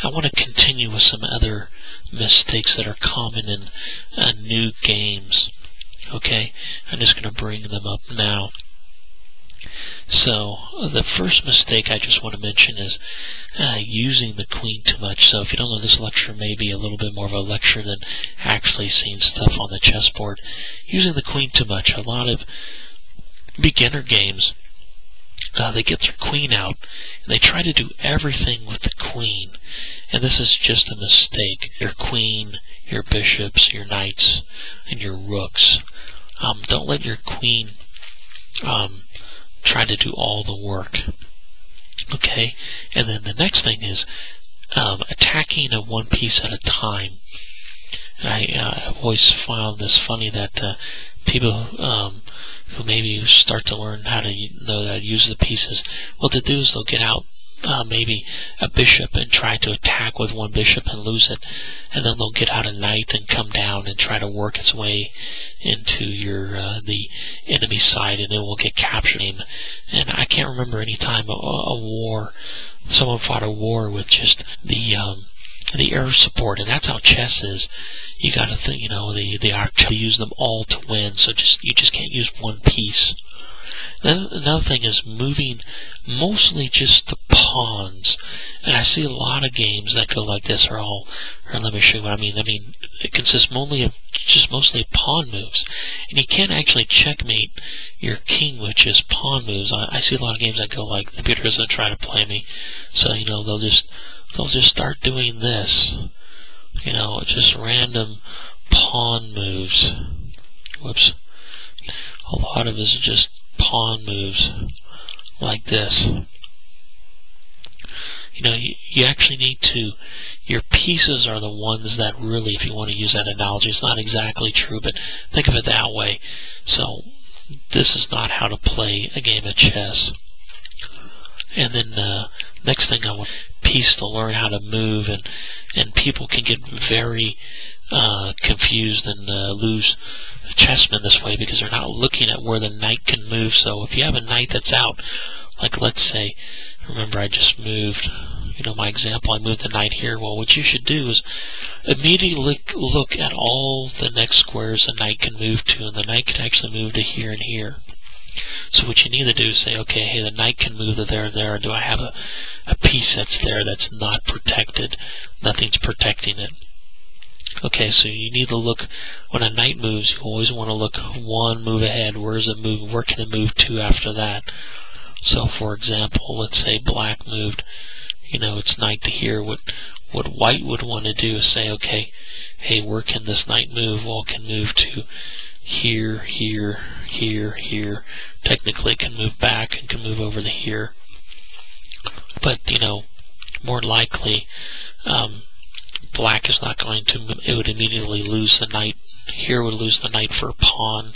I want to continue with some other mistakes that are common in new games. Okay, I'm just going to bring them up now. So the first mistake I just want to mention is using the queen too much. So if you don't know, this lecture may be a little bit more of a lecture than actually seeing stuff on the chessboard. Using the queen too much. A lot of beginner games, they get their queen out and they try to do everything with the queen, and this is just a mistake. Your queen, your bishops, your knights, and your rooks. Don't let your queen try to do all the work. Okay, and then the next thing is attacking a one piece at a time. And I've always found this funny that people who maybe start to learn how to use the pieces, what they'll do is they'll get out maybe a bishop and try to attack with one bishop and lose it, and then they'll get out a knight and come down and try to work its way into the enemy side, and it will get captured. And I can't remember any time someone fought a war with just the air support, and that's how chess is. You got to think, they use them all to win. So you just can't use one piece. Then another thing is moving mostly just the pawns, and I see a lot of games that go like this. Or let me show you what I mean. It consists mostly of pawn moves, and you can't actually checkmate your king with just pawn moves. I see a lot of games that go like, the computer is going to try to play me, so they'll just start doing this. Just random pawn moves. Whoops. A lot of it is just pawn moves like this. You actually need to, your pieces are the ones that really, if you want to use that analogy, it's not exactly true, but think of it that way. So this is not how to play a game of chess. And then next thing, I want piece to learn how to move, and people can get very confused and lose chessmen this way because they're not looking at where the knight can move. So if you have a knight that's out, like let's say, remember I just moved, my example, I moved the knight here. Well, what you should do is immediately look at all the next squares the knight can move to, and the knight can actually move to here and here. So what you need to do is say, okay, hey, the knight can move to there and there. Do I have a piece that's there that's not protected? Nothing's protecting it. Okay, so you need to look, when a knight moves, you always want to look one move ahead. Where is it moving? Where can it move to after that? So, for example, let's say black moved, its knight to here. What white would want to do is say, okay, hey, where can this knight move? Well, it can move to here, here, here, here. Technically, it can move back and can move over to here. But, more likely, black is not going to move. It would immediately lose the knight. Here would lose the knight for a pawn,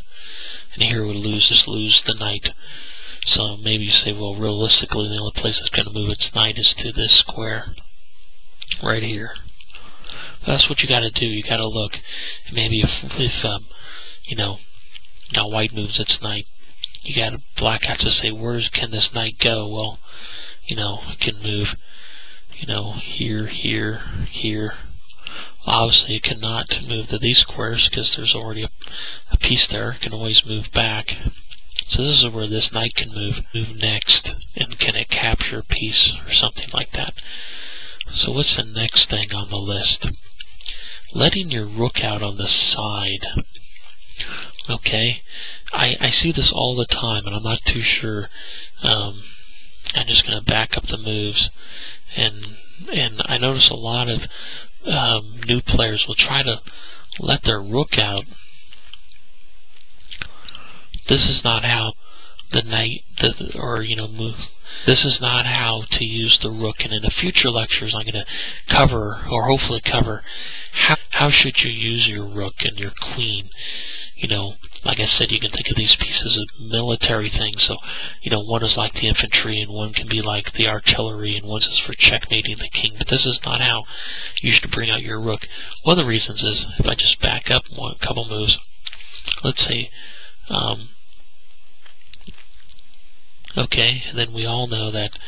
and here would lose the knight. So maybe you say, well, realistically, the only place it's going to move its knight is to this square right here. That's what you got to do. You got to look. And maybe if now white moves its knight, black has to say, where can this knight go? Well, it can move, here, here, here. Obviously, it cannot move to these squares because there's already a piece there. It can always move back. So this is where this knight can move next, and can it capture a piece or something like that. So what's the next thing on the list? Letting your rook out on the side. Okay, I see this all the time, and I'm not too sure. I'm just going to back up the moves, and I notice a lot of new players will try to let their rook out. This is not how the knight, move. This is not how to use the rook. And in the future lectures, I'm going to cover, or hopefully cover, how should you use your rook and your queen. Like I said, you can think of these pieces as military things. So, one is like the infantry, and one can be like the artillery, and one is for checkmating the king. But this is not how you should bring out your rook. One of the reasons is, if I just back up a couple moves, let's say, okay, and then we all know that,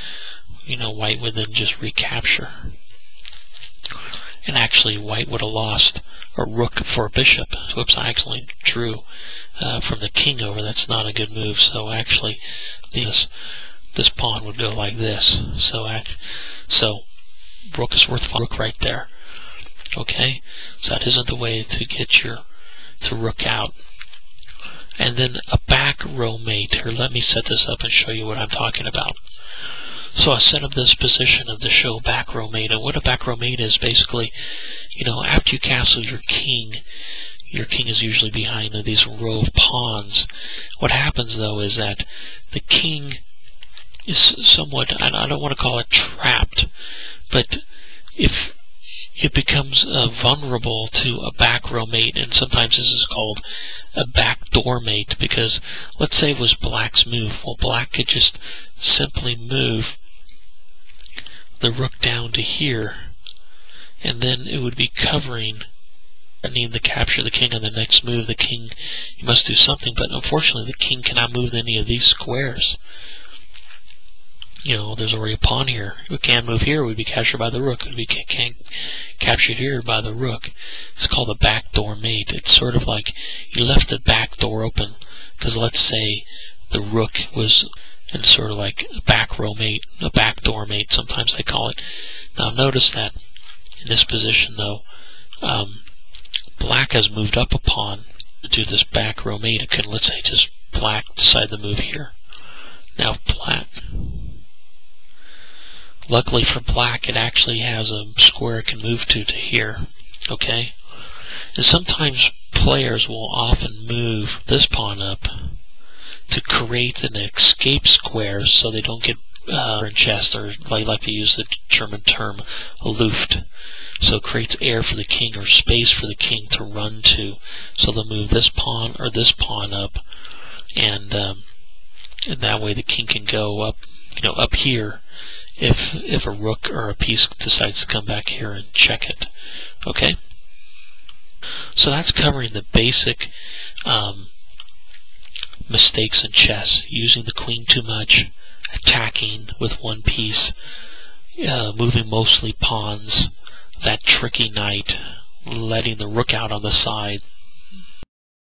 white would then just recapture. and actually white would have lost a rook for a bishop. Whoops, I accidentally drew from the king over. That's not a good move. So actually, this pawn would go like this. So rook is worth 5. Rook right there. Okay, so that isn't the way to get to rook out. And then a back row mate. Here, let me set this up and show you what I'm talking about. So I set up this position of the show back row mate. And what a back row mate is, basically, after you castle your king is usually behind these row of pawns. What happens, though, is that the king is somewhat, I don't want to call it trapped, but if it becomes vulnerable to a back row mate, and sometimes this is called a backdoor mate, because let's say it was black's move. Well, black could just simply move the rook down to here, and then it would be covering, threatening to capture the king on the next move. The king, you must do something, but unfortunately the king cannot move any of these squares. There's already a pawn here. We can't move here. We'd be captured by the rook. We can't captured here by the rook. It's called a backdoor mate. It's sort of like you left the back door open, because let's say the rook was in sort of like a back row mate, a backdoor mate, sometimes they call it. Now notice that in this position, though, black has moved up a pawn to do this back row mate. It could, let's say, just black decide to move here. Now black. Luckily for black, it actually has a square it can move to here. Okay? And sometimes players will often move this pawn up to create an escape square so they don't get in chess, or they like to use the German term luft. So it creates air for the king, or space for the king to run to. So they'll move this pawn or this pawn up, and that way the king can go up, up here, if a rook or a piece decides to come back here and check it. Okay? So that's covering the basic mistakes in chess: using the queen too much, attacking with one piece, moving mostly pawns, that tricky knight, letting the rook out on the side,